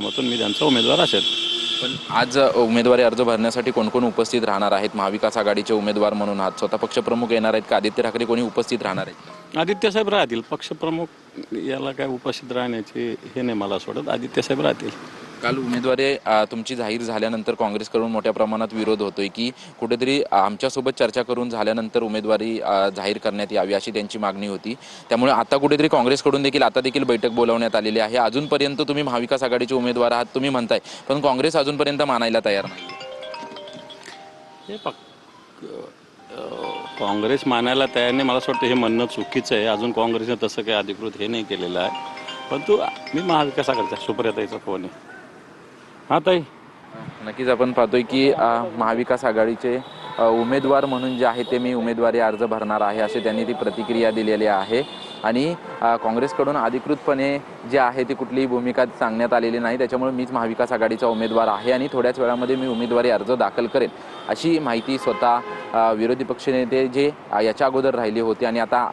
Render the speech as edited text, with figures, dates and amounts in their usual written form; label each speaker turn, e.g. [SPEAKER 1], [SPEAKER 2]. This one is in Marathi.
[SPEAKER 1] मी त्यांचा उमेदवार असेल.
[SPEAKER 2] पण आज उमेदवारी अर्ज भरण्यासाठी कोण कोण उपस्थित राहणार आहेत? महाविकास आघाडीचे उमेदवार म्हणून आज स्वतः पक्षप्रमुख येणार आहेत का आदित्य ठाकरे कोणी उपस्थित राहणार आहेत?
[SPEAKER 1] आदित्य साहेब राहतील. पक्षप्रमुख याला काय उपस्थित राहण्याचे हे नाही मला सोडत. आदित्य साहेब राहतील.
[SPEAKER 2] काल उमेदवारी तुमची जाहीर झाल्यानंतर काँग्रेसकडून मोठ्या प्रमाणात विरोध होतोय की कुठेतरी आमच्यासोबत चर्चा करून झाल्यानंतर उमेदवारी जाहीर करण्यात यावी अशी त्यांची मागणी होती. त्यामुळे आता कुठेतरी काँग्रेसकडून देखील बैठक बोलावण्यात आलेली आहे. अजूनपर्यंत तुम्ही महाविकास आघाडीचे उमेदवार आहात तुम्ही म्हणताय, पण काँग्रेस अजूनपर्यंत मानायला तयार नाही.
[SPEAKER 1] हे काँग्रेस मानायला तयार नाही. मला असं वाटतं हे म्हणणं चुकीचं आहे. अजून काँग्रेसने तसं काही अधिकृत हे नाही केलेलं आहे. परंतु मी महाविकास आघाडीचा सुप्रियाताईचा फोन आहे. हां ताई,
[SPEAKER 2] नक्कीच आपण पाहतोय की महाविकास आघाडीचे उमेदवार म्हणून जे आहे ते मी उमेदवारी अर्ज भरणार आहे असे त्यांनी ती प्रतिक्रिया दिलेली आहे. आणि काँग्रेसकडून अधिकृतपणे जे आहे ती कुठलीही भूमिका सांगण्यात आलेली नाही. त्याच्यामुळे मीच महाविकास आघाडीचा उमेदवार आहे आणि थोड्याच वेळामध्ये मी उमेदवारी अर्ज दाखल करेन अशी माहिती स्वतः विरोधी पक्षनेते जे याच्या अगोदर राहिले होते आणि आता